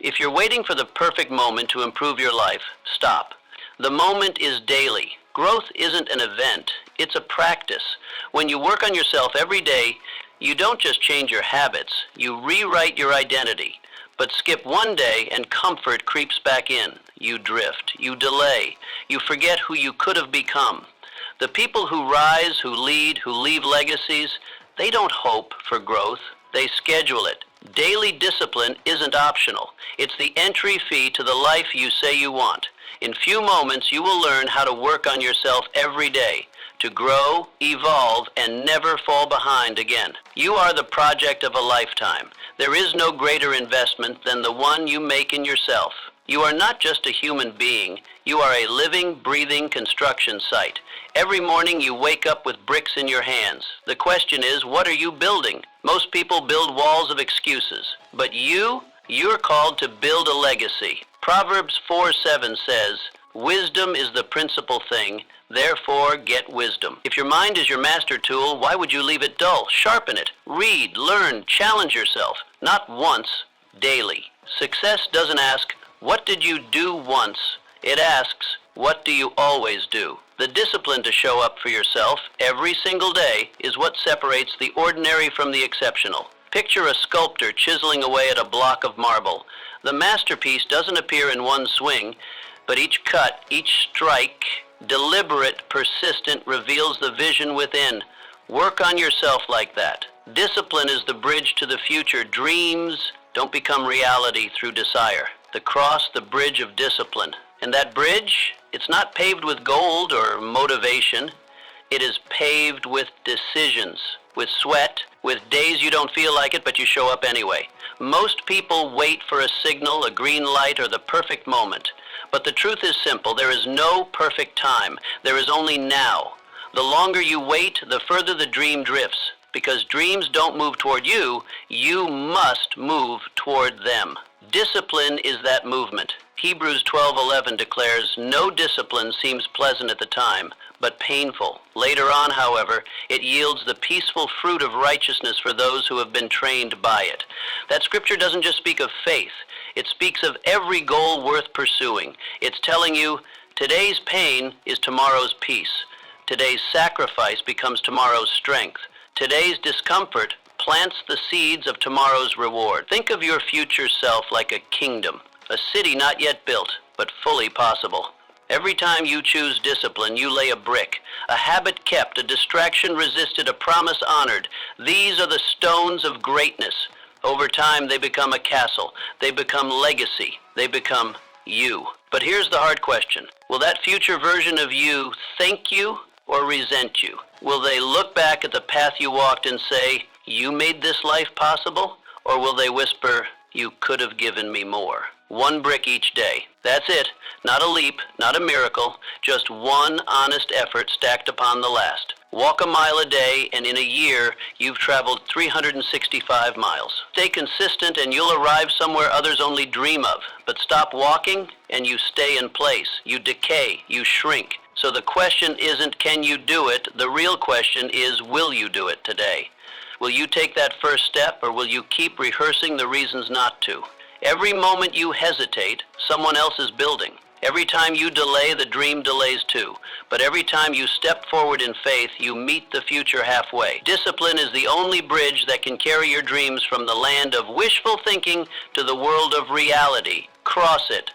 If you're waiting for the perfect moment to improve your life, stop. The moment is daily. Growth isn't an event, it's a practice. When you work on yourself every day, you don't just change your habits, you rewrite your identity. But skip one day and comfort creeps back in. You drift, you delay, you forget who you could have become. The people who rise, who lead, who leave legacies, they don't hope for growth, they schedule it. Daily discipline isn't optional. It's the entry fee to the life you say you want. In few moments, you will learn how to work on yourself every day, to grow, evolve, and never fall behind again. You are the project of a lifetime. There is no greater investment than the one you make in yourself. You are not just a human being. You are a living, breathing construction site. Every morning you wake up with bricks in your hands. The question is, what are you building? Most people build walls of excuses. But you're called to build a legacy. Proverbs 4:7 says, "Wisdom is the principal thing, therefore get wisdom." If your mind is your master tool, why would you leave it dull? Sharpen it. Read, learn, challenge yourself. Not once, daily. Success doesn't ask, "What did you do once?" It asks, "What do you always do?" The discipline to show up for yourself every single day is what separates the ordinary from the exceptional. Picture a sculptor chiseling away at a block of marble. The masterpiece doesn't appear in one swing, but each cut, each strike, deliberate, persistent, reveals the vision within. Work on yourself like that. Discipline is the bridge to the future. Dreams don't become reality through desire. Cross the bridge of discipline. And that bridge, it's not paved with gold or motivation. It is paved with decisions, with sweat, with days you don't feel like it, but you show up anyway. Most people wait for a signal, a green light, or the perfect moment. But the truth is simple. There is no perfect time. There is only now. The longer you wait, the further the dream drifts. Because dreams don't move toward you, you must move toward them. Discipline is that movement. Hebrews 12:11 declares, "No discipline seems pleasant at the time, but painful. Later on, however, it yields the peaceful fruit of righteousness for those who have been trained by it." That scripture doesn't just speak of faith. It speaks of every goal worth pursuing. It's telling you, today's pain is tomorrow's peace. Today's sacrifice becomes tomorrow's strength. Today's discomfort plants the seeds of tomorrow's reward. Think of your future self like a kingdom, a city not yet built, but fully possible. Every time you choose discipline, you lay a brick, a habit kept, a distraction resisted, a promise honored. These are the stones of greatness. Over time, they become a castle. They become legacy. They become you. But here's the hard question. Will that future version of you thank you or resent you? Will they look back at the path you walked and say, "You made this life possible"? Or will they whisper, "You could have given me more"? One brick each day. That's it. Not a leap, not a miracle, just one honest effort stacked upon the last. Walk a mile a day, and in a year, you've traveled 365 miles. Stay consistent, and you'll arrive somewhere others only dream of. But stop walking, and you stay in place. You decay, you shrink. So the question isn't, can you do it? The real question is, will you do it today? Will you take that first step, or will you keep rehearsing the reasons not to? Every moment you hesitate, someone else is building. Every time you delay, the dream delays too. But every time you step forward in faith, you meet the future halfway. Discipline is the only bridge that can carry your dreams from the land of wishful thinking to the world of reality. Cross it.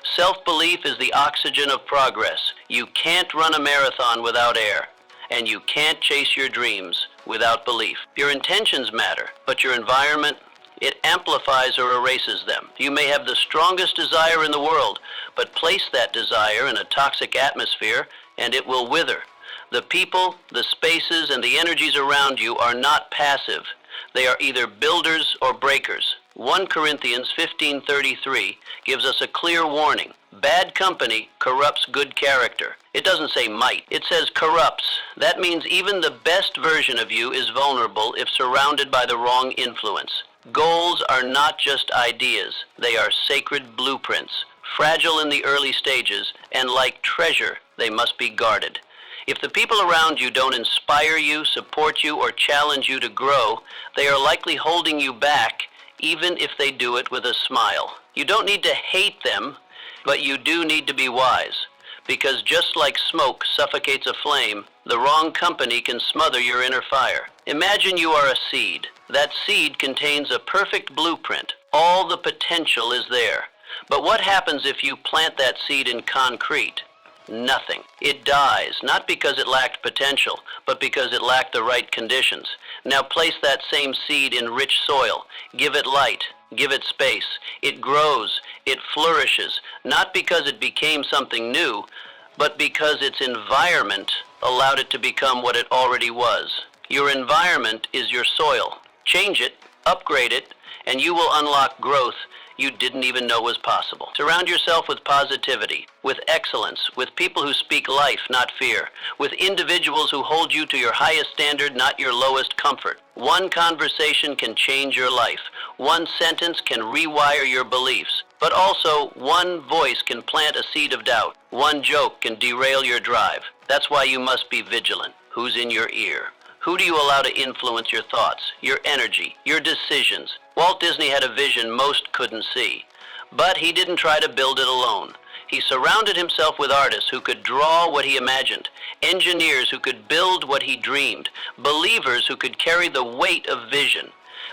Self-belief is the oxygen of progress. You can't run a marathon without air, and you can't chase your dreams without belief. Your intentions matter, but your environment, it amplifies or erases them. You may have the strongest desire in the world, but place that desire in a toxic atmosphere and it will wither. The people, the spaces, and the energies around you are not passive. They are either builders or breakers. 1 Corinthians 15:33 gives us a clear warning. Bad company corrupts good character. It doesn't say might, it says corrupts. That means even the best version of you is vulnerable if surrounded by the wrong influence. Goals are not just ideas, they are sacred blueprints, fragile in the early stages, and like treasure, they must be guarded. If the people around you don't inspire you, support you, or challenge you to grow, they are likely holding you back, even if they do it with a smile. You don't need to hate them, but you do need to be wise. Because just like smoke suffocates a flame, the wrong company can smother your inner fire. Imagine you are a seed. That seed contains a perfect blueprint. All the potential is there. But what happens if you plant that seed in concrete? Nothing. It dies, not because it lacked potential, but because it lacked the right conditions. Now place that same seed in rich soil. Give it light. Give it space. It grows. It flourishes, not because it became something new, but because its environment allowed it to become what it already was. Your environment is your soil. Change it, upgrade it, and you will unlock growth you didn't even know was possible. Surround yourself with positivity, with excellence, with people who speak life, not fear, with individuals who hold you to your highest standard, not your lowest comfort. One conversation can change your life. One sentence can rewire your beliefs. But also, one voice can plant a seed of doubt. One joke can derail your drive. That's why you must be vigilant. Who's in your ear? Who do you allow to influence your thoughts, your energy, your decisions? Walt Disney had a vision most couldn't see, but he didn't try to build it alone. He surrounded himself with artists who could draw what he imagined, engineers who could build what he dreamed, believers who could carry the weight of vision.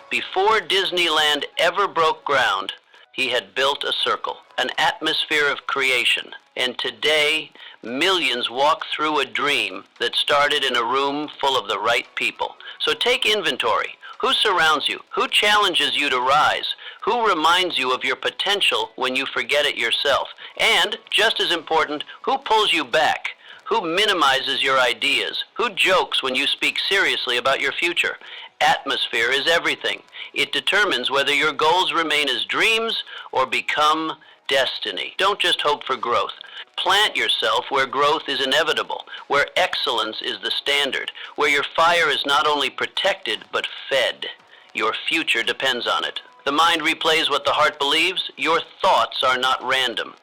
Before Disneyland ever broke ground, he had built a circle, an atmosphere of creation. And today, millions walk through a dream that started in a room full of the right people. So take inventory. Who surrounds you? Who challenges you to rise? Who reminds you of your potential when you forget it yourself? And, just as important, who pulls you back? Who minimizes your ideas? Who jokes when you speak seriously about your future? Atmosphere is everything. It determines whether your goals remain as dreams or become destiny. Don't just hope for growth. Plant yourself where growth is inevitable, where excellence is the standard, where your fire is not only protected but fed. Your future depends on it. The mind replays what the heart believes. Your thoughts are not random.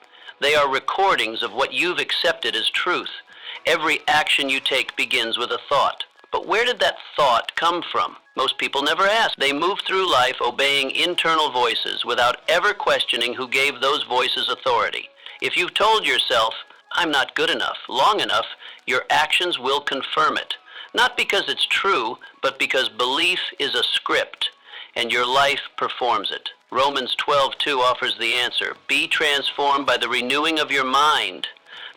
They are recordings of what you've accepted as truth. Every action you take begins with a thought. But where did that thought come from? Most people never ask. They move through life obeying internal voices without ever questioning who gave those voices authority. If you've told yourself, "I'm not good enough," long enough, your actions will confirm it. Not because it's true, but because belief is a script, and your life performs it. Romans 12:2 offers the answer. Be transformed by the renewing of your mind.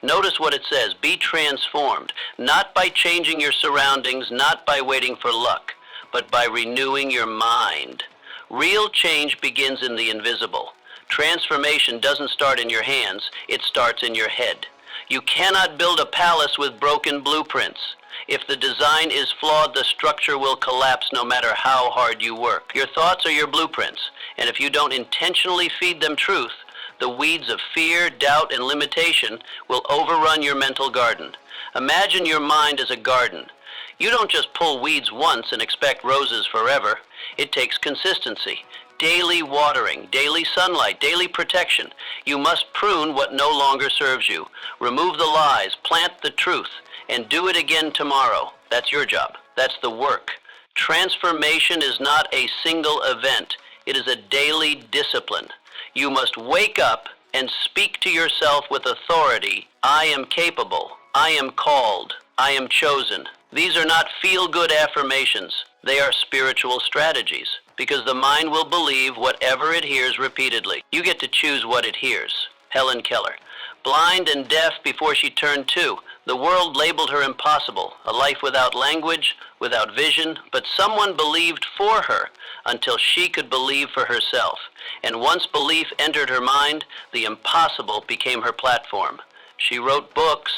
Notice what it says. Be transformed, not by changing your surroundings, not by waiting for luck, but by renewing your mind. Real change begins in the invisible. Transformation doesn't start in your hands, it starts in your head. You cannot build a palace with broken blueprints. If the design is flawed, the structure will collapse no matter how hard you work. Your thoughts are your blueprints, and if you don't intentionally feed them truth, the weeds of fear, doubt, and limitation will overrun your mental garden. Imagine your mind as a garden. You don't just pull weeds once and expect roses forever. It takes consistency. Daily watering, daily sunlight, daily protection. You must prune what no longer serves you. Remove the lies, plant the truth, and do it again tomorrow. That's your job. That's the work. Transformation is not a single event. It is a daily discipline. You must wake up and speak to yourself with authority. I am capable. I am called. I am chosen. These are not feel-good affirmations. They are spiritual strategies, because the mind will believe whatever it hears repeatedly. You get to choose what it hears. Helen Keller. Blind and deaf before she turned 2. The world labeled her impossible, a life without language, without vision, but someone believed for her until she could believe for herself. And once belief entered her mind, the impossible became her platform. She wrote books,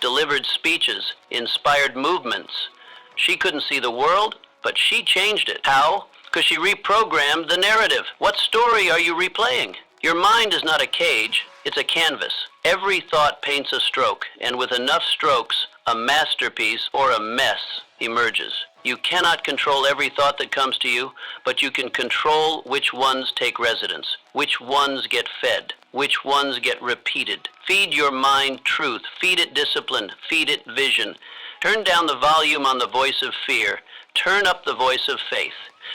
delivered speeches, inspired movements. She couldn't see the world, but she changed it. How? Because she reprogrammed the narrative. What story are you replaying? Your mind is not a cage, it's a canvas. Every thought paints a stroke, and with enough strokes, a masterpiece or a mess emerges. You cannot control every thought that comes to you, but you can control which ones take residence, which ones get fed, which ones get repeated. Feed your mind truth, feed it discipline, feed it vision. Turn down the volume on the voice of fear, turn up the voice of faith,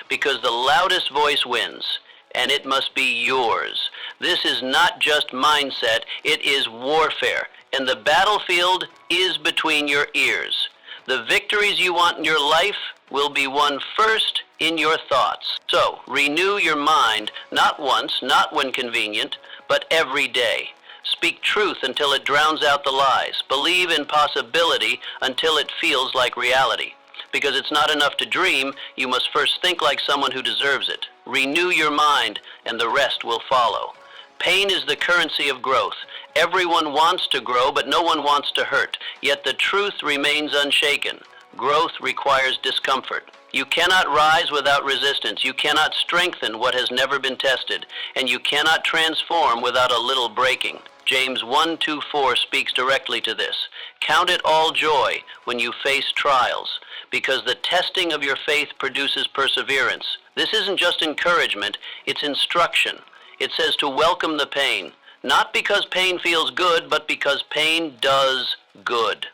because the loudest voice wins. and it must be yours. This is not just mindset, it is warfare, and the battlefield is between your ears. The victories you want in your life will be won first in your thoughts. So, renew your mind, not once, not when convenient, but every day. Speak truth until it drowns out the lies. Believe in possibility until it feels like reality. Because it's not enough to dream, you must first think like someone who deserves it. Renew your mind, and the rest will follow. Pain is the currency of growth. Everyone wants to grow, but no one wants to hurt. Yet the truth remains unshaken. Growth requires discomfort. You cannot rise without resistance. You cannot strengthen what has never been tested. And you cannot transform without a little breaking. James 1:2-4 speaks directly to this. Count it all joy when you face trials, because the testing of your faith produces perseverance. This isn't just encouragement, it's instruction. It says to welcome the pain, not because pain feels good, but because pain does good.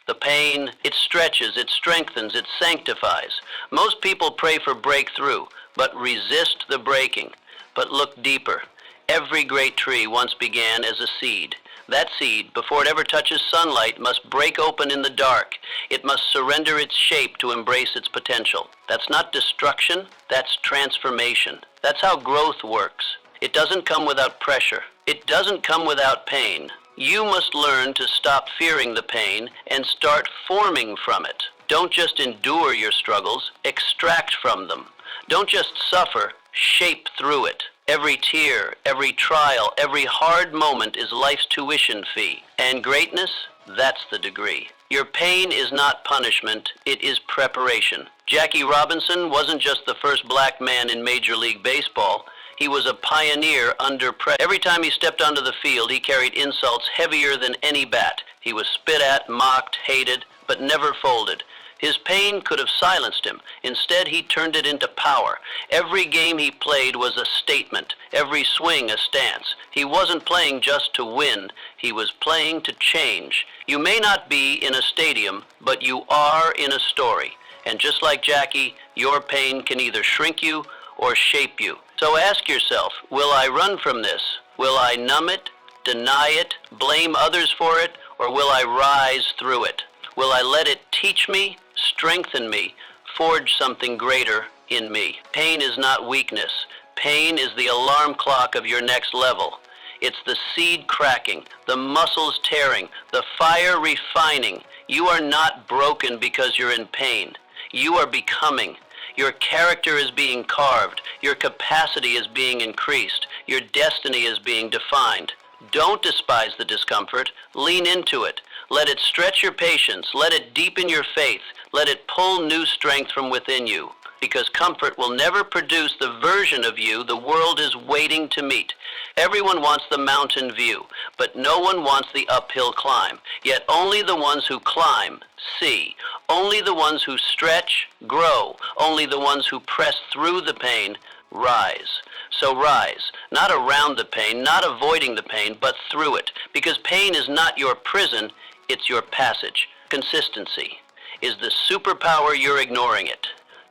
The pain, it stretches, it strengthens, it sanctifies. Most people pray for breakthrough, but resist the breaking. But look deeper. Every great tree once began as a seed. That seed, before it ever touches sunlight, must break open in the dark. It must surrender its shape to embrace its potential. That's not destruction, that's transformation. That's how growth works. It doesn't come without pressure. It doesn't come without pain. You must learn to stop fearing the pain and start forming from it. Don't just endure your struggles, extract from them. Don't just suffer, shape through it. Every tear, every trial, every hard moment is life's tuition fee. And greatness, that's the degree. Your pain is not punishment, it is preparation. Jackie Robinson wasn't just the first black man in Major League Baseball. He was a pioneer under pressure. Every time he stepped onto the field, he carried insults heavier than any bat. He was spit at, mocked, hated, but never folded. His pain could have silenced him. Instead, he turned it into power. Every game he played was a statement, every swing a stance. He wasn't playing just to win, he was playing to change. You may not be in a stadium, but you are in a story. And just like Jackie, your pain can either shrink you or shape you. So ask yourself, will I run from this? Will I numb it, deny it, blame others for it, or will I rise through it? Will I let it teach me, strengthen me, forge something greater in me? Pain is not weakness. Pain is the alarm clock of your next level. It's the seed cracking, the muscles tearing, the fire refining. You are not broken because you're in pain. You are becoming. Your character is being carved. Your capacity is being increased. Your destiny is being defined. Don't despise the discomfort. Lean into it. Let it stretch your patience. Let it deepen your faith. Let it pull new strength from within you. Because comfort will never produce the version of you the world is waiting to meet. Everyone wants the mountain view, but no one wants the uphill climb. Yet only the ones who climb see. Only the ones who stretch grow. Only the ones who press through the pain rise. So rise, not around the pain, not avoiding the pain, but through it. Because pain is not your prison, it's your passage. Consistency is the superpower you're ignoring it.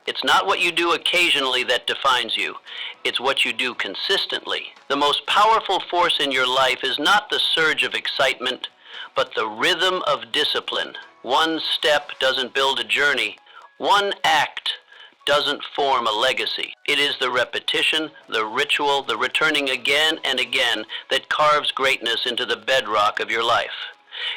It's not what you do occasionally that defines you. It's what you do consistently. The most powerful force in your life is not the surge of excitement, but the rhythm of discipline. One step doesn't build a journey. One act doesn't form a legacy. It is the repetition, the ritual, the returning again and again that carves greatness into the bedrock of your life.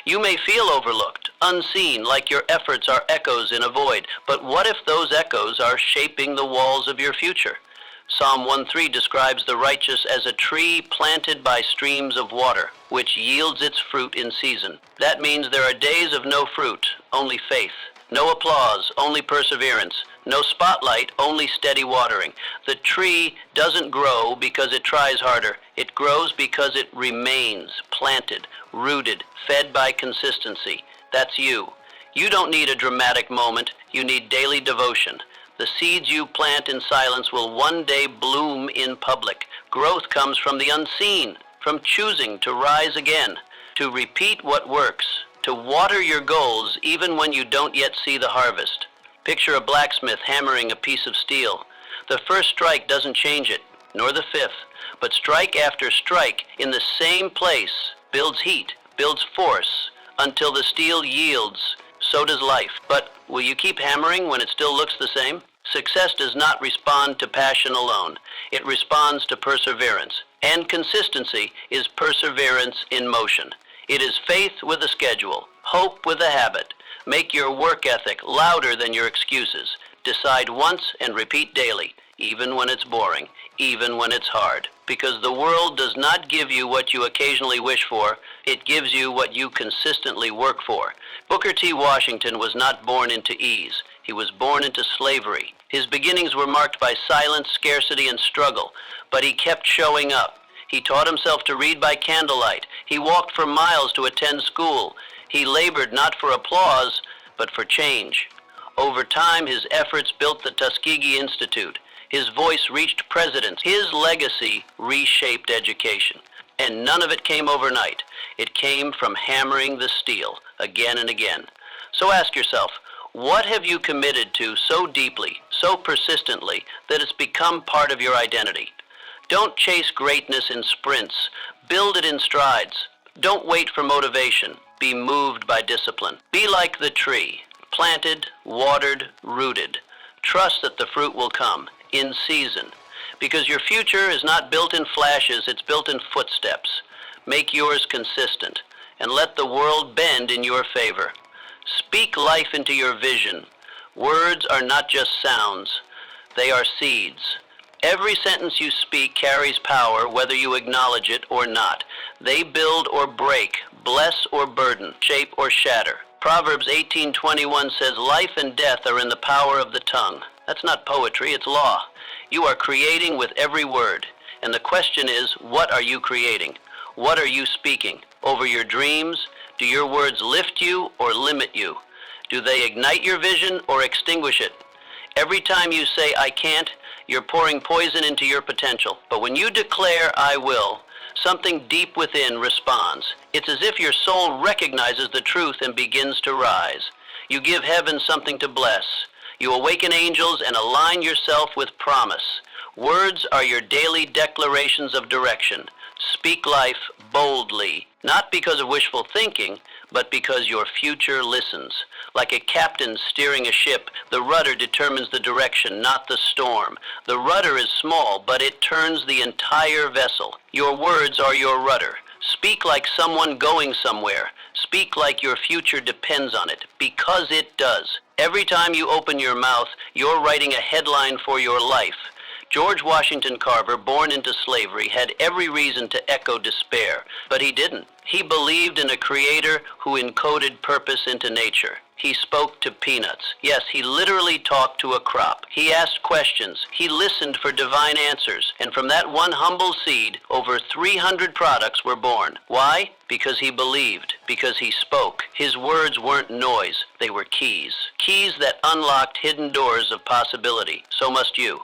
You may feel overlooked, unseen, like your efforts are echoes in a void, but what if those echoes are shaping the walls of your future? Psalm 1:3 describes the righteous as a tree planted by streams of water, which yields its fruit in season. That means there are days of no fruit, only faith. No applause, only perseverance. No spotlight, only steady watering. The tree doesn't grow because it tries harder. It grows because it remains planted, rooted, fed by consistency. That's you. You don't need a dramatic moment. You need daily devotion. The seeds you plant in silence will one day bloom in public. Growth comes from the unseen, from choosing to rise again, to repeat what works, to water your goals even when you don't yet see the harvest. Picture a blacksmith hammering a piece of steel. The first strike doesn't change it. nor the fifth, but strike after strike in the same place builds heat, builds force, until the steel yields. So does life. But will you keep hammering when it still looks the same? Success does not respond to passion alone. It responds to perseverance. And consistency is perseverance in motion. It is faith with a schedule, hope with a habit. Make your work ethic louder than your excuses. Decide once and repeat daily, even when it's boring, even when it's hard. Because the world does not give you what you occasionally wish for, it gives you what you consistently work for. Booker T. Washington was not born into ease. He was born into slavery. His beginnings were marked by silence, scarcity, and struggle, but he kept showing up. He taught himself to read by candlelight. He walked for miles to attend school. He labored not for applause, but for change. Over time, his efforts built the Tuskegee Institute. His voice reached presidents. His legacy reshaped education. And none of it came overnight. It came from hammering the steel again and again. So ask yourself, what have you committed to so deeply, so persistently, that it's become part of your identity? Don't chase greatness in sprints. Build it in strides. Don't wait for motivation. Be moved by discipline. Be like the tree, planted, watered, rooted. Trust that the fruit will come in season, because your future is not built in flashes, it's built in footsteps. Make yours consistent, and let the world bend in your favor. Speak life into your vision. Words are not just sounds, they are seeds. Every sentence you speak carries power, whether you acknowledge it or not. They build or break, bless or burden, shape or shatter. Proverbs 18:21 says, life and death are in the power of the tongue. That's not poetry, it's law. You are creating with every word. And the question is, what are you creating? What are you speaking? Over your dreams? Do your words lift you or limit you? Do they ignite your vision or extinguish it? Every time you say, I can't, you're pouring poison into your potential. But when you declare, I will, something deep within responds. It's as if your soul recognizes the truth and begins to rise. You give heaven something to bless. You awaken angels and align yourself with promise. Words are your daily declarations of direction. Speak life boldly, not because of wishful thinking, but because your future listens. Like a captain steering a ship, the rudder determines the direction, not the storm. The rudder is small, but it turns the entire vessel. Your words are your rudder. Speak like someone going somewhere. Speak like your future depends on it, because it does. Every time you open your mouth, you're writing a headline for your life. George Washington Carver, born into slavery, had every reason to echo despair, but he didn't. He believed in a creator who encoded purpose into nature. He spoke to peanuts. Yes, he literally talked to a crop. He asked questions. He listened for divine answers. And from that one humble seed, over 300 products were born. Why? Because he believed. Because he spoke. His words weren't noise. They were keys. Keys that unlocked hidden doors of possibility. So must you.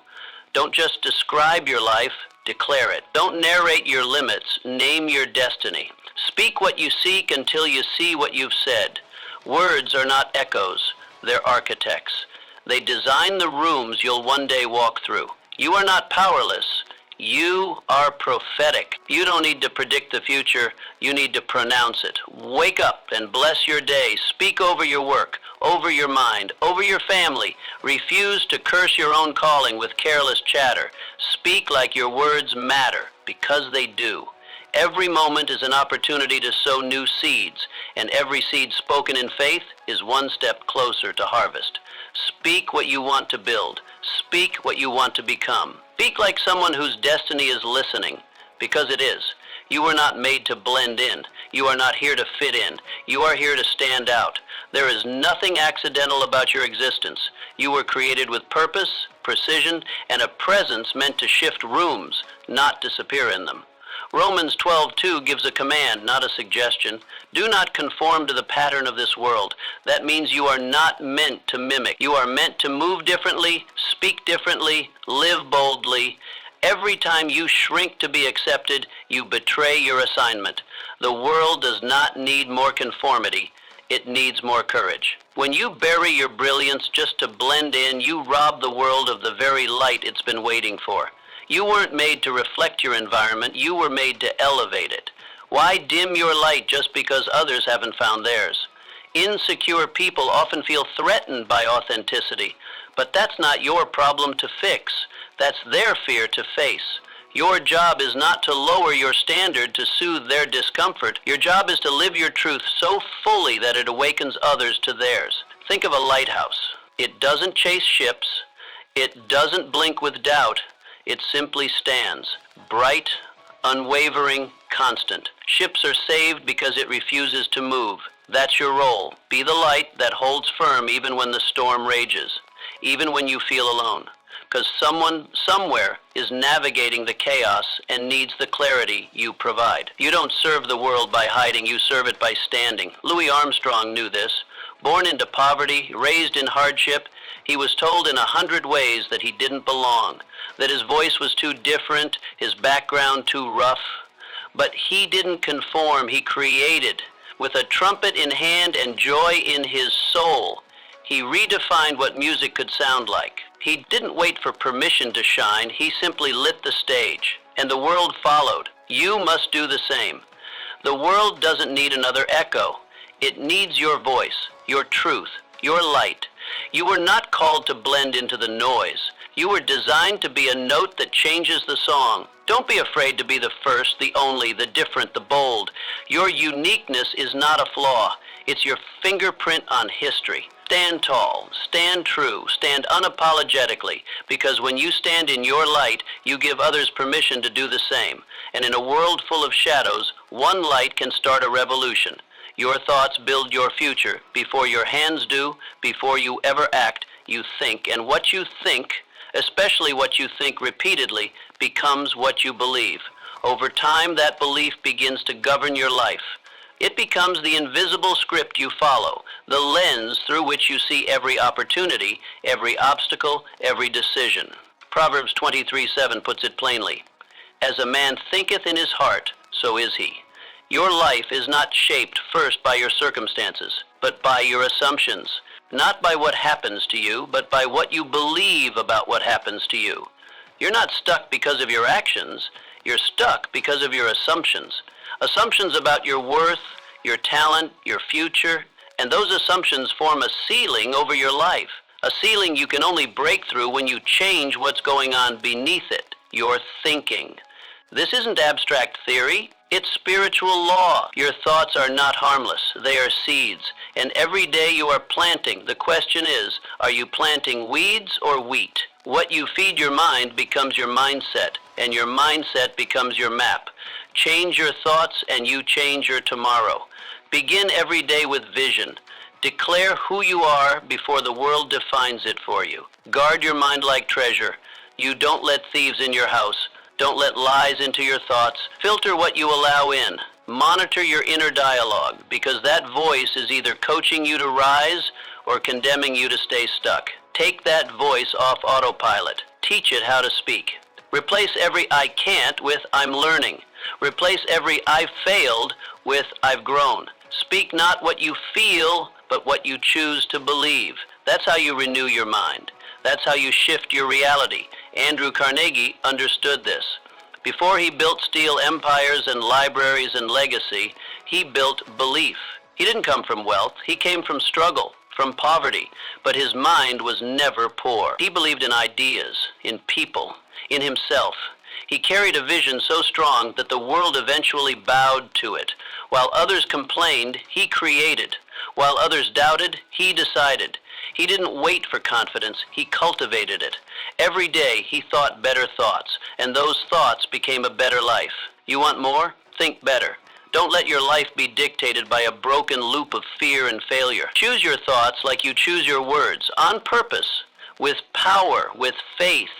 Don't just describe your life, declare it. Don't narrate your limits, name your destiny. Speak what you seek until you see what you've said. Words are not echoes, they're architects. They design the rooms you'll one day walk through. You are not powerless, you are prophetic. You don't need to predict the future, you need to pronounce it. Wake up and bless your day. Speak over your work, over your mind, over your family. Refuse to curse your own calling with careless chatter. Speak like your words matter, because they do. Every moment is an opportunity to sow new seeds, and every seed spoken in faith is one step closer to harvest. Speak what you want to build. Speak what you want to become. Speak like someone whose destiny is listening, because it is. You were not made to blend in. You are not here to fit in. You are here to stand out. There is nothing accidental about your existence. You were created with purpose, precision, and a presence meant to shift rooms, not disappear in them. Romans 12:2 gives a command, not a suggestion. Do not conform to the pattern of this world. That means you are not meant to mimic. You are meant to move differently, speak differently, live boldly. Every time you shrink to be accepted, you betray your assignment. The world does not need more conformity. It needs more courage. When you bury your brilliance just to blend in, you rob the world of the very light it's been waiting for. You weren't made to reflect your environment, you were made to elevate it. Why dim your light just because others haven't found theirs? Insecure people often feel threatened by authenticity, but that's not your problem to fix. That's their fear to face. Your job is not to lower your standard to soothe their discomfort. Your job is to live your truth so fully that it awakens others to theirs. Think of a lighthouse. It doesn't chase ships. It doesn't blink with doubt. It simply stands, bright, unwavering, constant. Ships are saved because it refuses to move. That's your role. Be the light that holds firm even when the storm rages, even when you feel alone. Because someone, somewhere, is navigating the chaos and needs the clarity you provide. You don't serve the world by hiding, you serve it by standing. Louis Armstrong knew this. Born into poverty, raised in hardship, he was told in 100 ways that he didn't belong, that his voice was too different, his background too rough. But he didn't conform, he created. With a trumpet in hand and joy in his soul, he redefined what music could sound like. He didn't wait for permission to shine, he simply lit the stage, and the world followed. You must do the same. The world doesn't need another echo. It needs your voice, your truth, your light. You were not called to blend into the noise. You were designed to be a note that changes the song. Don't be afraid to be the first, the only, the different, the bold. Your uniqueness is not a flaw. It's your fingerprint on history. Stand tall, stand true, stand unapologetically, because when you stand in your light, you give others permission to do the same. And in a world full of shadows, one light can start a revolution. Your thoughts build your future. Before your hands do, before you ever act, you think. And what you think, especially what you think repeatedly, becomes what you believe. Over time, that belief begins to govern your life. It becomes the invisible script you follow, the lens through which you see every opportunity, every obstacle, every decision. Proverbs 23:7 puts it plainly. As a man thinketh in his heart, so is he. Your life is not shaped first by your circumstances, but by your assumptions. Not by what happens to you, but by what you believe about what happens to you. You're not stuck because of your actions. You're stuck because of your assumptions. Assumptions about your worth, your talent, your future, and those assumptions form a ceiling over your life. A ceiling you can only break through when you change what's going on beneath it, your thinking. This isn't abstract theory. It's spiritual law. Your thoughts are not harmless. They are seeds. And every day you are planting. The question is, are you planting weeds or wheat? What you feed your mind becomes your mindset, and your mindset becomes your map. Change your thoughts and you change your tomorrow. Begin every day with vision. Declare who you are before the world defines it for you. Guard your mind like treasure. You don't let thieves in your house. Don't let lies into your thoughts. Filter what you allow in. Monitor your inner dialogue, because that voice is either coaching you to rise or condemning you to stay stuck. Take that voice off autopilot. Teach it how to speak. Replace every I can't with I'm learning. Replace every I've failed with I've grown. Speak not what you feel, but what you choose to believe. That's how you renew your mind. That's how you shift your reality. Andrew Carnegie understood this. Before he built steel empires and libraries and legacy, he built belief. He didn't come from wealth. He came from struggle, from poverty, but his mind was never poor. He believed in ideas, in people, in himself. He carried a vision so strong that the world eventually bowed to it. While others complained, he created. While others doubted, he decided. He didn't wait for confidence, he cultivated it. Every day he thought better thoughts, and those thoughts became a better life. You want more? Think better. Don't let your life be dictated by a broken loop of fear and failure. Choose your thoughts like you choose your words, on purpose, with power, with faith,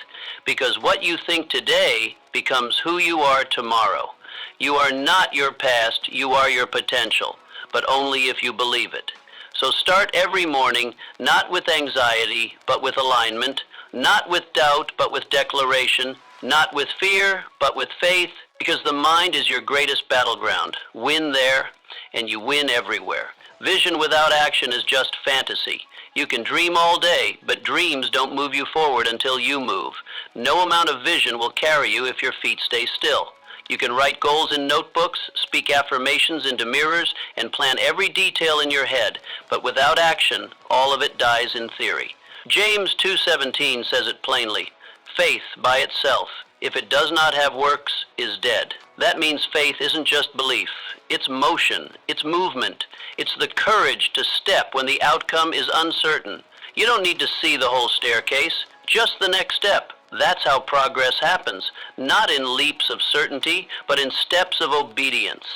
because what you think today becomes who you are tomorrow. You are not your past, you are your potential, but only if you believe it. So start every morning, not with anxiety, but with alignment, not with doubt, but with declaration, not with fear, but with faith, because the mind is your greatest battleground. Win there, and you win everywhere. Vision without action is just fantasy. You can dream all day, but dreams don't move you forward until you move. No amount of vision will carry you if your feet stay still. You can write goals in notebooks, speak affirmations into mirrors, and plan every detail in your head, but without action, all of it dies in theory. James 2:17 says it plainly, "Faith by itself, if it does not have works, is dead." That means faith isn't just belief. It's motion, it's movement. It's the courage to step when the outcome is uncertain. You don't need to see the whole staircase, just the next step. That's how progress happens, not in leaps of certainty, but in steps of obedience.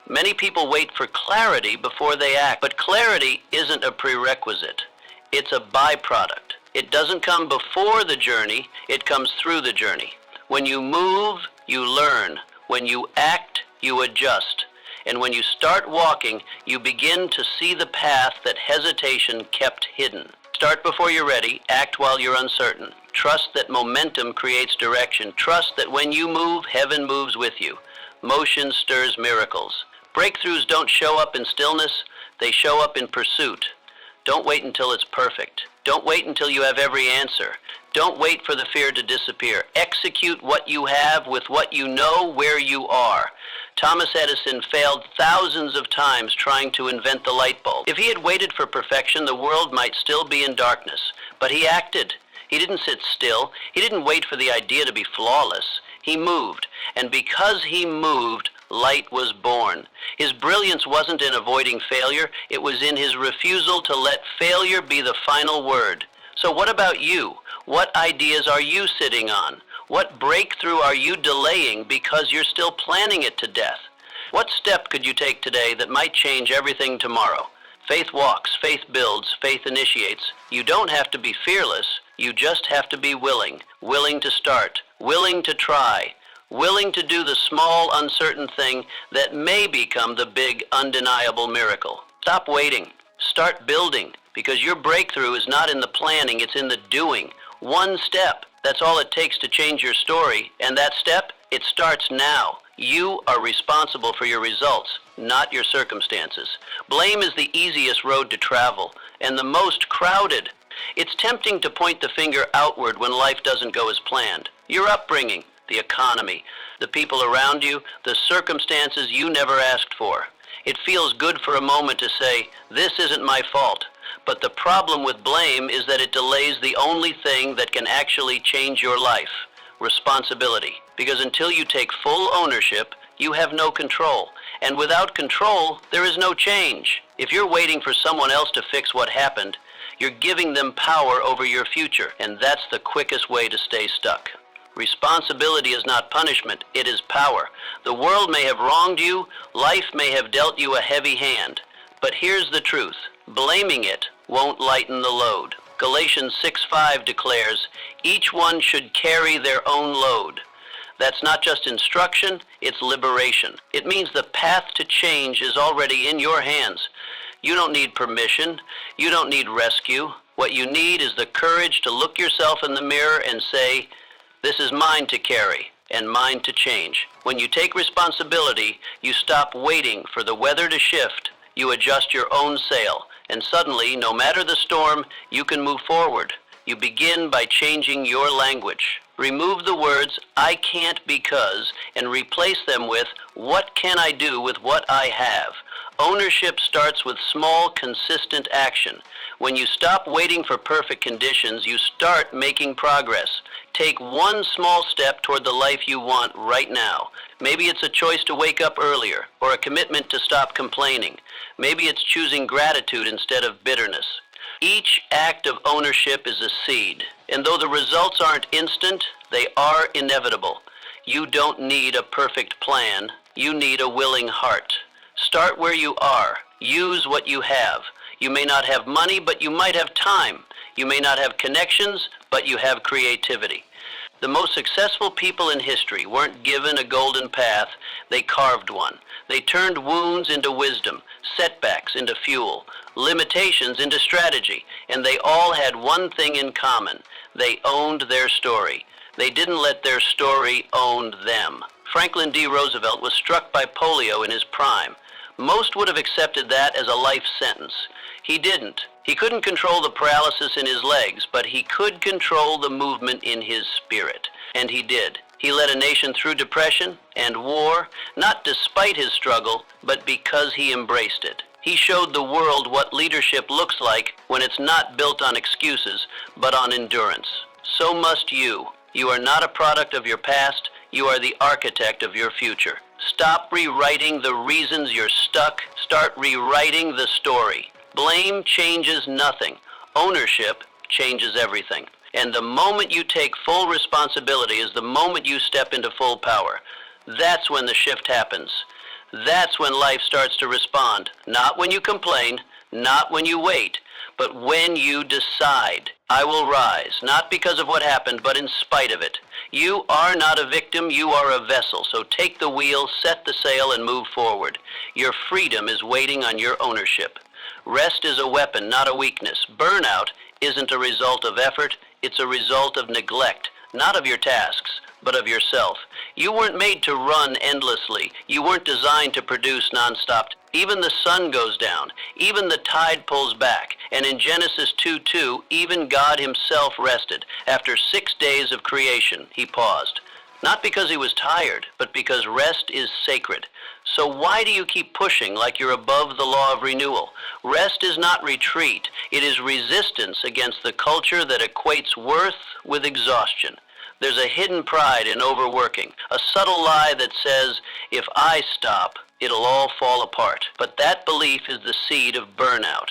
Many people wait for clarity before they act, but clarity isn't a prerequisite. It's a byproduct. It doesn't come before the journey, it comes through the journey. When you move, you learn. When you act, you adjust. And when you start walking, you begin to see the path that hesitation kept hidden. Start before you're ready, act while you're uncertain. Trust that momentum creates direction. Trust that when you move, heaven moves with you. Motion stirs miracles. Breakthroughs don't show up in stillness, they show up in pursuit. Don't wait until it's perfect. Don't wait until you have every answer. Don't wait for the fear to disappear. Execute what you have with what you know where you are. Thomas Edison failed thousands of times trying to invent the light bulb. If he had waited for perfection, the world might still be in darkness. But he acted. He didn't sit still. He didn't wait for the idea to be flawless. He moved. And because he moved, light was born. His brilliance wasn't in avoiding failure. It was in his refusal to let failure be the final word. So what about you? What ideas are you sitting on? What breakthrough are you delaying because you're still planning it to death? What step could you take today that might change everything tomorrow? Faith walks, faith builds, faith initiates. You don't have to be fearless. You just have to be willing. Willing to start. Willing to try. Willing to do the small, uncertain thing that may become the big, undeniable miracle. Stop waiting. Start building, because your breakthrough is not in the planning, it's in the doing. One step. That's all it takes to change your story, and that step, it starts now. You are responsible for your results, not your circumstances. Blame is the easiest road to travel, and the most crowded. It's tempting to point the finger outward when life doesn't go as planned. Your upbringing, the economy, the people around you, the circumstances you never asked for. It feels good for a moment to say, this isn't my fault. But the problem with blame is that it delays the only thing that can actually change your life, responsibility. Because until you take full ownership, you have no control. And without control, there is no change. If you're waiting for someone else to fix what happened, you're giving them power over your future, and that's the quickest way to stay stuck. Responsibility is not punishment, it is power. The world may have wronged you, life may have dealt you a heavy hand. But here's the truth, blaming it won't lighten the load. Galatians 6:5 declares, each one should carry their own load. That's not just instruction, it's liberation. It means the path to change is already in your hands. You don't need permission, you don't need rescue. What you need is the courage to look yourself in the mirror and say, this is mine to carry and mine to change. When you take responsibility, you stop waiting for the weather to shift. You adjust your own sail, and suddenly, no matter the storm, you can move forward. You begin by changing your language. Remove the words, I can't because, and replace them with, what can I do with what I have? Ownership starts with small, consistent action. When you stop waiting for perfect conditions, you start making progress. Take one small step toward the life you want right now. Maybe it's a choice to wake up earlier, or a commitment to stop complaining. Maybe it's choosing gratitude instead of bitterness. Each act of ownership is a seed, and though the results aren't instant, they are inevitable. You don't need a perfect plan, you need a willing heart. Start where you are. Use what you have. You may not have money, but you might have time. You may not have connections, but you have creativity. The most successful people in history weren't given a golden path, they carved one. They turned wounds into wisdom, setbacks into fuel, limitations into strategy, and they all had one thing in common. They owned their story. They didn't let their story own them. Franklin D. Roosevelt was struck by polio in his prime. Most would have accepted that as a life sentence. He didn't. He couldn't control the paralysis in his legs, but he could control the movement in his spirit. And he did. He led a nation through depression and war, not despite his struggle, but because he embraced it. He showed the world what leadership looks like when it's not built on excuses, but on endurance. So must you. You are not a product of your past. You are the architect of your future. Stop rewriting the reasons you're stuck. Start rewriting the story. Blame changes nothing. Ownership changes everything. And the moment you take full responsibility is the moment you step into full power. That's when the shift happens. That's when life starts to respond. Not when you complain, not when you wait, but when you decide. I will rise, not because of what happened, but in spite of it. You are not a victim, you are a vessel. So take the wheel, set the sail, and move forward. Your freedom is waiting on your ownership. Rest is a weapon, not a weakness. Burnout isn't a result of effort, it's a result of neglect, not of your tasks, but of yourself. You weren't made to run endlessly. You weren't designed to produce nonstop. Even the sun goes down. Even the tide pulls back. And in Genesis 2:2, even God himself rested. After 6 days of creation, he paused. Not because he was tired, but because rest is sacred. So why do you keep pushing like you're above the law of renewal? Rest is not retreat. It is resistance against the culture that equates worth with exhaustion. There's a hidden pride in overworking, a subtle lie that says, if I stop, it'll all fall apart. But that belief is the seed of burnout.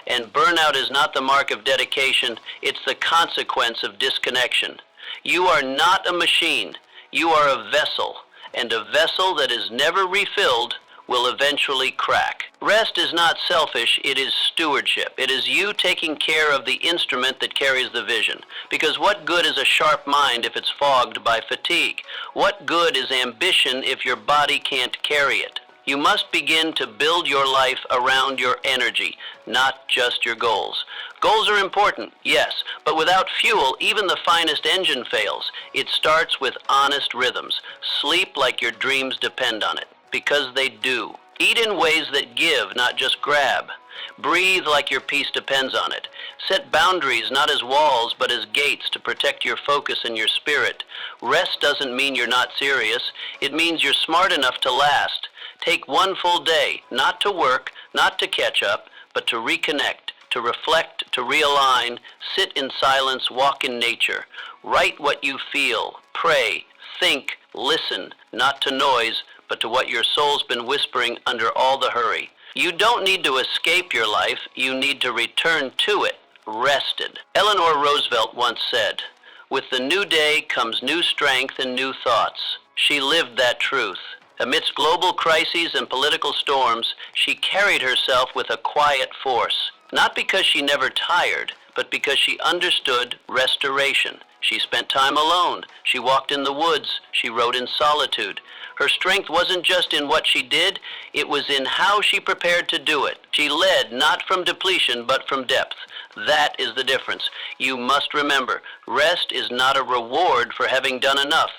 And burnout is not the mark of dedication, it's the consequence of disconnection. You are not a machine, you are a vessel, and a vessel that is never refilled will eventually crack. Rest is not selfish, it is stewardship. It is you taking care of the instrument that carries the vision. Because what good is a sharp mind if it's fogged by fatigue? What good is ambition if your body can't carry it? You must begin to build your life around your energy, not just your goals. Goals are important, yes, but without fuel, even the finest engine fails. It starts with honest rhythms. Sleep like your dreams depend on it, because they do. Eat in ways that give, not just grab. Breathe like your peace depends on it. Set boundaries not as walls, but as gates to protect your focus and your spirit. Rest doesn't mean you're not serious. It means you're smart enough to last. Take one full day, not to work, not to catch up, but to reconnect, to reflect, to realign, sit in silence, walk in nature. Write what you feel, pray, think, listen, not to noise, but to what your soul's been whispering under all the hurry. You don't need to escape your life, you need to return to it, rested. Eleanor Roosevelt once said, "With the new day comes new strength and new thoughts." She lived that truth. Amidst global crises and political storms, she carried herself with a quiet force, not because she never tired, but because she understood restoration. She spent time alone. She walked in the woods. She wrote in solitude. Her strength wasn't just in what she did, it was in how she prepared to do it. She led not from depletion, but from depth. That is the difference. You must remember, rest is not a reward for having done enough.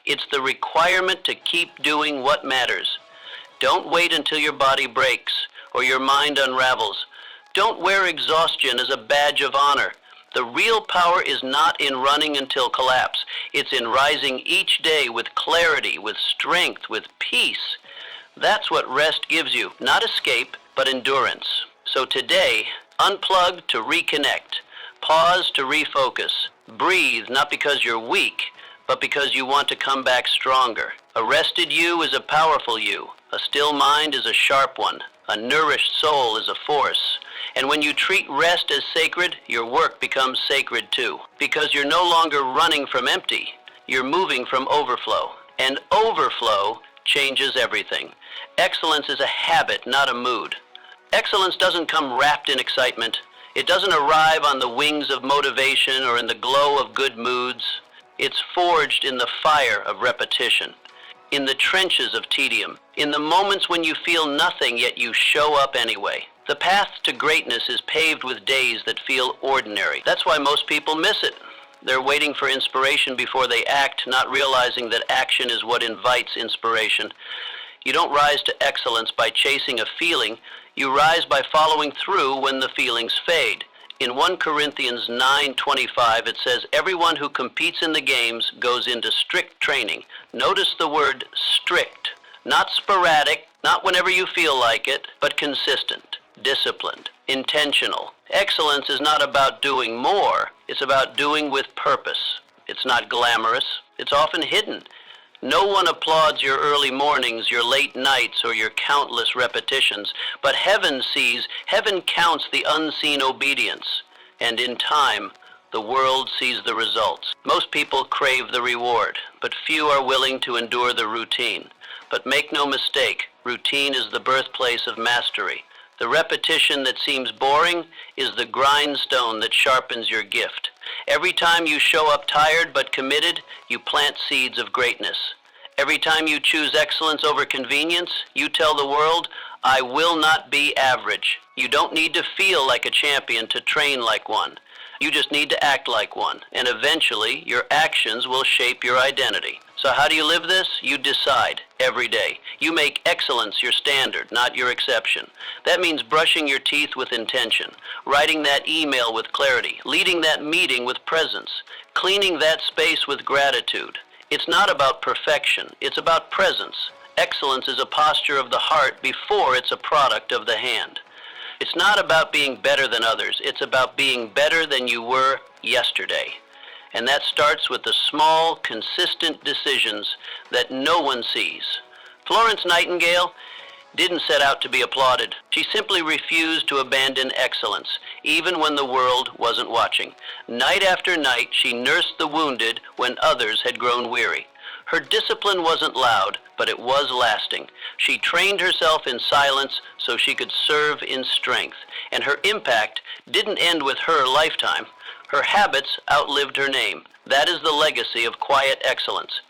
It's the requirement to keep doing what matters. Don't wait until your body breaks or your mind unravels. Don't wear exhaustion as a badge of honor. The real power is not in running until collapse. It's in rising each day with clarity, with strength, with peace. That's what rest gives you. Not escape, but endurance. So today, unplug to reconnect. Pause to refocus. Breathe, not because you're weak, but because you want to come back stronger. A rested you is a powerful you. A still mind is a sharp one. A nourished soul is a force. And when you treat rest as sacred, your work becomes sacred too. Because you're no longer running from empty, you're moving from overflow. And overflow changes everything. Excellence is a habit, not a mood. Excellence doesn't come wrapped in excitement. It doesn't arrive on the wings of motivation or in the glow of good moods. It's forged in the fire of repetition, in the trenches of tedium, in the moments when you feel nothing yet you show up anyway. The path to greatness is paved with days that feel ordinary. That's why most people miss it. They're waiting for inspiration before they act, not realizing that action is what invites inspiration. You don't rise to excellence by chasing a feeling. You rise by following through when the feelings fade. In 1 Corinthians 9:25, it says, "Everyone who competes in the games goes into strict training." Notice the word strict. Not sporadic, not whenever you feel like it, but consistent, disciplined, intentional. Excellence is not about doing more, it's about doing with purpose. It's not glamorous, it's often hidden. No one applauds your early mornings, your late nights, or your countless repetitions, but heaven sees, heaven counts the unseen obedience, and in time, the world sees the results. Most people crave the reward, but few are willing to endure the routine. But make no mistake, routine is the birthplace of mastery. The repetition that seems boring is the grindstone that sharpens your gift. Every time you show up tired but committed, you plant seeds of greatness. Every time you choose excellence over convenience, you tell the world, "I will not be average." You don't need to feel like a champion to train like one. You just need to act like one, and eventually your actions will shape your identity. So how do you live this? You decide every day. You make excellence your standard, not your exception. That means brushing your teeth with intention, writing that email with clarity, leading that meeting with presence, cleaning that space with gratitude. It's not about perfection, it's about presence. Excellence is a posture of the heart before it's a product of the hand. It's not about being better than others, it's about being better than you were yesterday. And that starts with the small, consistent decisions that no one sees. Florence Nightingale didn't set out to be applauded. She simply refused to abandon excellence, even when the world wasn't watching. Night after night, she nursed the wounded when others had grown weary. Her discipline wasn't loud, but it was lasting. She trained herself in silence so she could serve in strength. And her impact didn't end with her lifetime. Her habits outlived her name. That is the legacy of quiet excellence.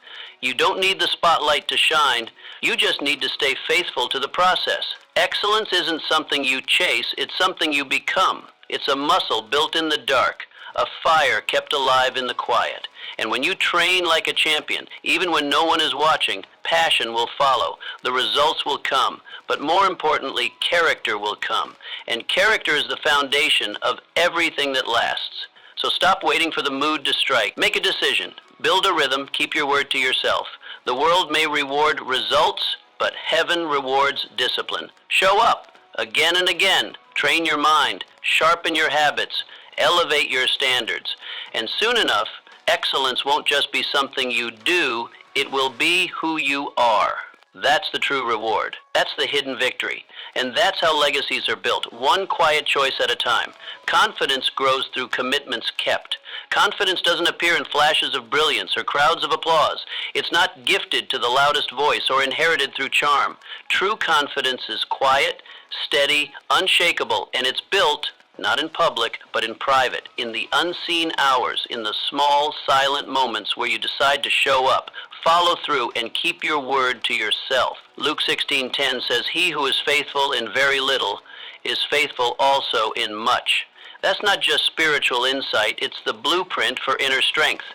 You don't need the spotlight to shine. You just need to stay faithful to the process. Excellence isn't something you chase, it's something you become. It's a muscle built in the dark, a fire kept alive in the quiet. And when you train like a champion, even when no one is watching, passion will follow. The results will come. But more importantly, character will come. And character is the foundation of everything that lasts. So stop waiting for the mood to strike. Make a decision. Build a rhythm. Keep your word to yourself. The world may reward results, but heaven rewards discipline. Show up again and again. Train your mind. Sharpen your habits. Elevate your standards. And soon enough, excellence won't just be something you do, it will be who you are. That's the true reward. That's the hidden victory. And that's how legacies are built, one quiet choice at a time. Confidence grows through commitments kept. Confidence doesn't appear in flashes of brilliance or crowds of applause. It's not gifted to the loudest voice or inherited through charm. True confidence is quiet, steady, unshakable, and it's built not in public, but in private, in the unseen hours, in the small, silent moments where you decide to show up, follow through, and keep your word to yourself. Luke 16:10 says, "He who is faithful in very little is faithful also in much." That's not just spiritual insight, it's the blueprint for inner strength.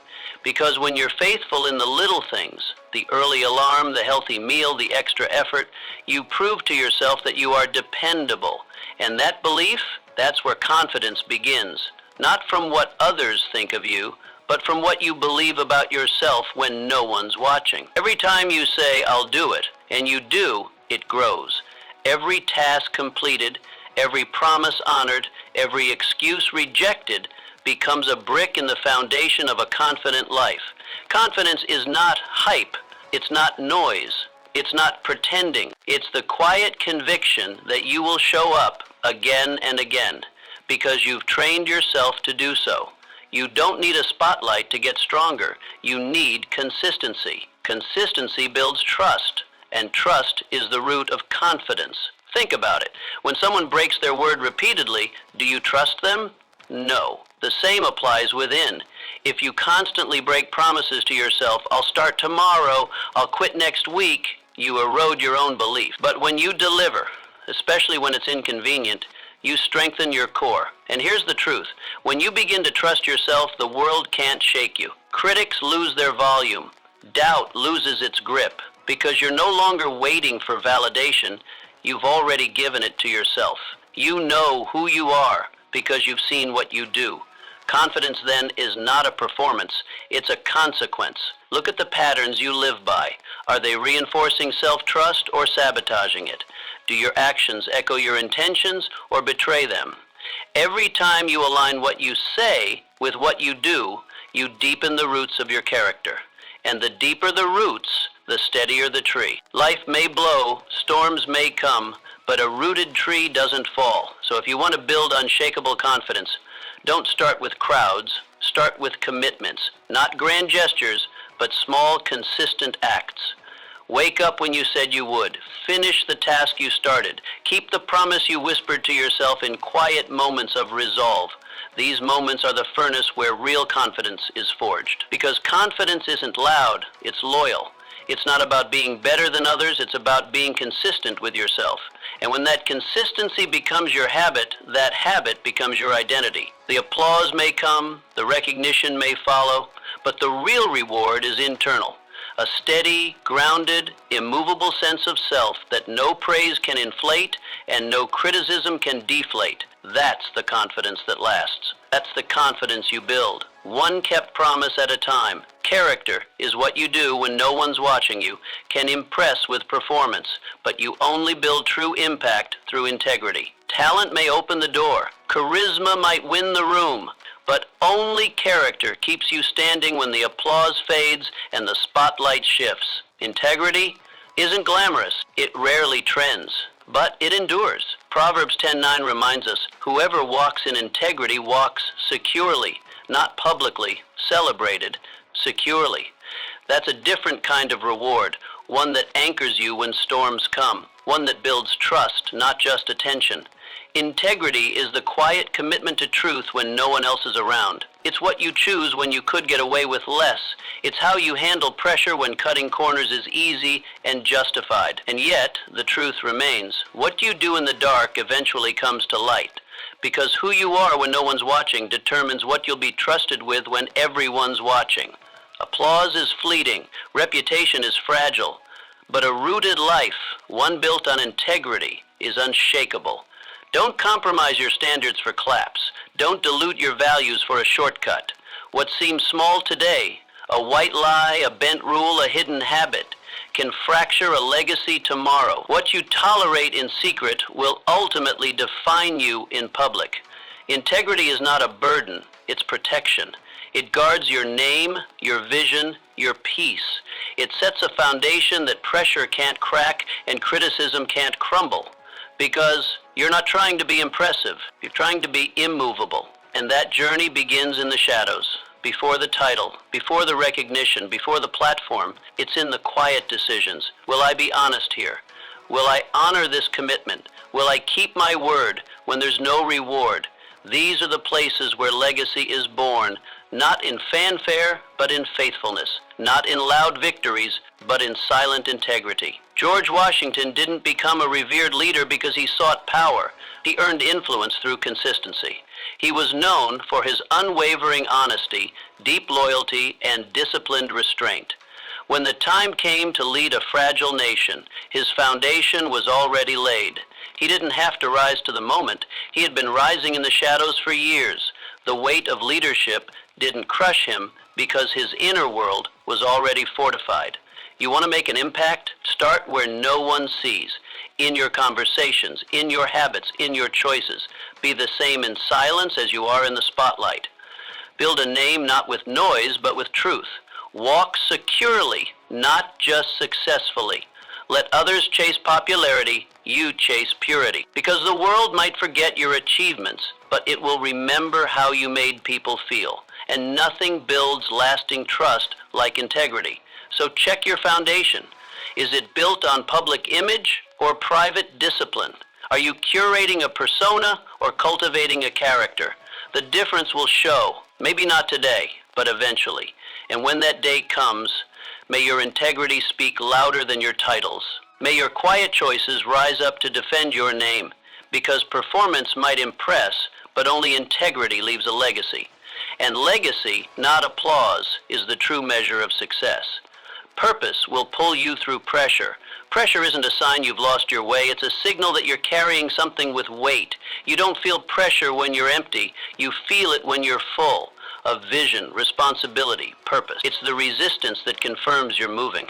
Because when you're faithful in the little things, the early alarm, the healthy meal, the extra effort, you prove to yourself that you are dependable. And that belief, that's where confidence begins. Not from what others think of you, but from what you believe about yourself when no one's watching. Every time you say, "I'll do it," and you do, it grows. Every task completed, every promise honored, every excuse rejected becomes a brick in the foundation of a confident life. Confidence is not hype. It's not noise. It's not pretending. It's the quiet conviction that you will show up again and again because you've trained yourself to do so. You don't need a spotlight to get stronger. You need consistency. Consistency builds trust, and trust is the root of confidence. Think about it. When someone breaks their word repeatedly, do you trust them? No. The same applies within. If you constantly break promises to yourself, "I'll start tomorrow, I'll quit next week," you erode your own belief. But when you deliver, especially when it's inconvenient, you strengthen your core. And here's the truth. When you begin to trust yourself, the world can't shake you. Critics lose their volume. Doubt loses its grip. because you're no longer waiting for validation. You've already given it to yourself. You know who you are because you've seen what you do. Confidence then is not a performance, it's a consequence. Look at the patterns you live by. Are they reinforcing self-trust or sabotaging it? Do your actions echo your intentions or betray them? Every time you align what you say with what you do, you deepen the roots of your character. And the deeper the roots, the steadier the tree. Life may blow, storms may come, but a rooted tree doesn't fall. So if you want to build unshakable confidence, don't start with crowds, start with commitments. Not grand gestures, but small, consistent acts. Wake up when you said you would. Finish the task you started. Keep the promise you whispered to yourself in quiet moments of resolve. These moments are the furnace where real confidence is forged. Because confidence isn't loud, it's loyal. It's not about being better than others, it's about being consistent with yourself. And when that consistency becomes your habit, that habit becomes your identity. The applause may come, the recognition may follow, but the real reward is internal. A steady, grounded, immovable sense of self that no praise can inflate and no criticism can deflate. That's the confidence that lasts. That's the confidence you build, one kept promise at a time. Character is what you do when no one's watching you, can impress with performance, but you only build true impact through integrity. Talent may open the door, charisma might win the room, but only character keeps you standing when the applause fades and the spotlight shifts. Integrity isn't glamorous, it rarely trends, but it endures. Proverbs 10:9 reminds us, whoever walks in integrity walks securely, not publicly, celebrated, securely. That's a different kind of reward, one that anchors you when storms come, one that builds trust, not just attention. Integrity is the quiet commitment to truth when no one else is around. It's what you choose when you could get away with less. It's how you handle pressure when cutting corners is easy and justified. And yet, the truth remains. What you do in the dark eventually comes to light. Because who you are when no one's watching determines what you'll be trusted with when everyone's watching. Applause is fleeting. Reputation is fragile. But a rooted life, one built on integrity, is unshakable. Don't compromise your standards for claps. Don't dilute your values for a shortcut. What seems small today, a white lie, a bent rule, a hidden habit, can fracture a legacy tomorrow. What you tolerate in secret will ultimately define you in public. Integrity is not a burden, it's protection. It guards your name, your vision, your peace. It sets a foundation that pressure can't crack and criticism can't crumble. Because you're not trying to be impressive, you're trying to be immovable. And that journey begins in the shadows, before the title, before the recognition, before the platform. It's in the quiet decisions. Will I be honest here? Will I honor this commitment? Will I keep my word when there's no reward? These are the places where legacy is born, not in fanfare, but in faithfulness, not in loud victories, but in silent integrity. George Washington didn't become a revered leader because he sought power. He earned influence through consistency. He was known for his unwavering honesty, deep loyalty, and disciplined restraint. When the time came to lead a fragile nation, his foundation was already laid. He didn't have to rise to the moment. He had been rising in the shadows for years. The weight of leadership didn't crush him because his inner world was already fortified. You want to make an impact? Start where no one sees. In your conversations, in your habits, in your choices. Be the same in silence as you are in the spotlight. Build a name not with noise, but with truth. Walk securely, not just successfully. Let others chase popularity, you chase purity. Because the world might forget your achievements, but it will remember how you made people feel. And nothing builds lasting trust like integrity. So check your foundation. Is it built on public image or private discipline? Are you curating a persona or cultivating a character? The difference will show, maybe not today, but eventually. And when that day comes, may your integrity speak louder than your titles. May your quiet choices rise up to defend your name, because performance might impress, but only integrity leaves a legacy. And legacy, not applause, is the true measure of success. Purpose will pull you through pressure. Pressure isn't a sign you've lost your way. It's a signal that you're carrying something with weight. You don't feel pressure when you're empty. You feel it when you're full of vision, responsibility, purpose. It's the resistance that confirms you're moving.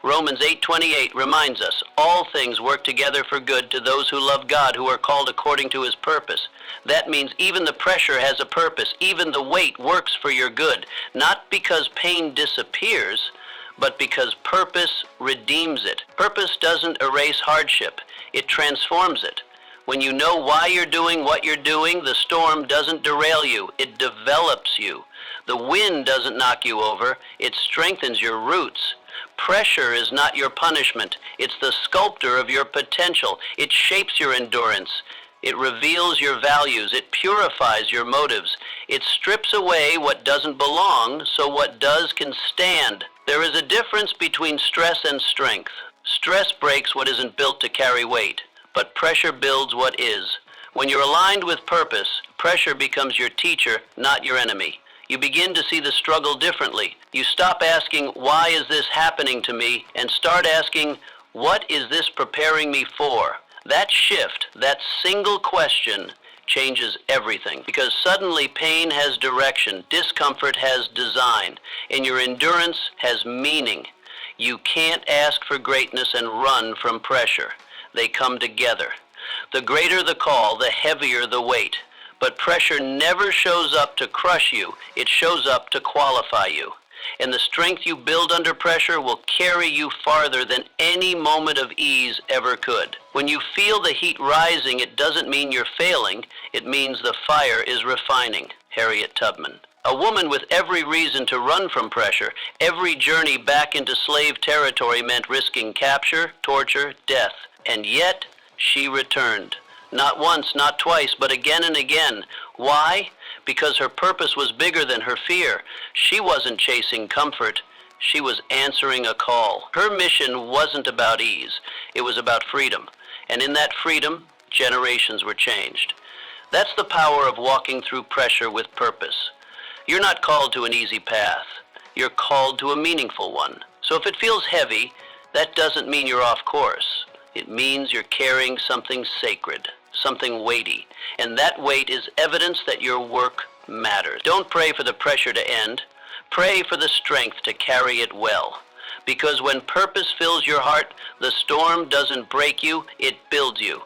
Romans 8:28 reminds us, all things work together for good to those who love God, who are called according to his purpose. That means even the pressure has a purpose. Even the weight works for your good, not because pain disappears, but because purpose redeems it. Purpose doesn't erase hardship. It transforms it. When you know why you're doing what you're doing, the storm doesn't derail you. It develops you. The wind doesn't knock you over. It strengthens your roots. Pressure is not your punishment. It's the sculptor of your potential. It shapes your endurance. It reveals your values. It purifies your motives. It strips away what doesn't belong so what does can stand. There is a difference between stress and strength. Stress breaks what isn't built to carry weight, but pressure builds what is. When you're aligned with purpose, pressure becomes your teacher, not your enemy. You begin to see the struggle differently. You stop asking, why is this happening to me? And start asking, what is this preparing me for? That shift, that single question, changes everything, because suddenly pain has direction, discomfort has design, and your endurance has meaning. You can't ask for greatness and run from pressure. They come together. The greater the call, the heavier the weight. But pressure never shows up to crush you. It shows up to qualify you. And the strength you build under pressure will carry you farther than any moment of ease ever could. When you feel the heat rising, it doesn't mean you're failing. It means the fire is refining. Harriet Tubman. A woman with every reason to run from pressure. Every journey back into slave territory meant risking capture, torture, death. And yet, she returned. Not once, not twice, but again and again. Why? Because her purpose was bigger than her fear. She wasn't chasing comfort. She was answering a call. Her mission wasn't about ease. It was about freedom. And in that freedom, generations were changed. That's the power of walking through pressure with purpose. You're not called to an easy path. You're called to a meaningful one. So if it feels heavy, that doesn't mean you're off course. It means you're carrying something sacred, something weighty, and that weight is evidence that your work matters. Don't pray for the pressure to end. Pray for the strength to carry it well. Because when purpose fills your heart, the storm doesn't break you, it builds you.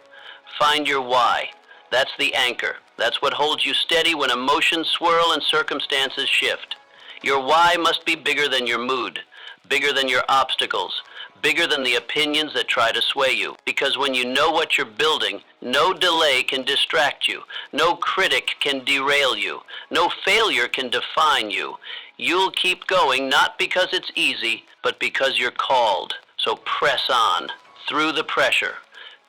Find your why. That's the anchor. That's what holds you steady when emotions swirl and circumstances shift. Your why must be bigger than your mood, bigger than your obstacles, bigger than the opinions that try to sway you. Because when you know what you're building, no delay can distract you. No critic can derail you. No failure can define you. You'll keep going not because it's easy, but because you're called. So press on, through the pressure,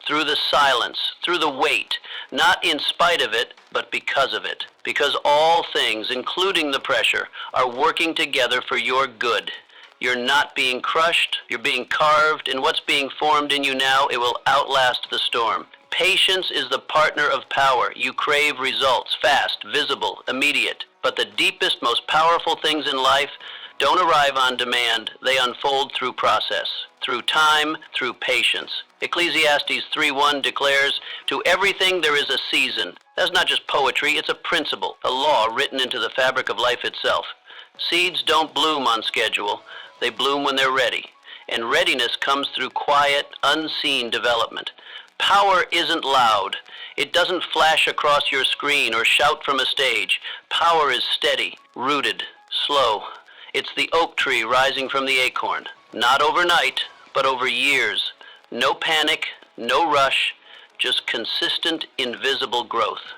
through the silence, through the weight, not in spite of it, but because of it. Because all things, including the pressure, are working together for your good. You're not being crushed, you're being carved, and what's being formed in you now, it will outlast the storm. Patience is the partner of power. You crave results, fast, visible, immediate. But the deepest, most powerful things in life don't arrive on demand. They unfold through process, through time, through patience. Ecclesiastes 3:1 declares, "To everything there is a season." That's not just poetry, it's a principle, a law written into the fabric of life itself. Seeds don't bloom on schedule. They bloom when they're ready. And readiness comes through quiet, unseen development. Power isn't loud. It doesn't flash across your screen or shout from a stage. Power is steady, rooted, slow. It's the oak tree rising from the acorn. Not overnight, but over years. No panic, no rush, just consistent, invisible growth.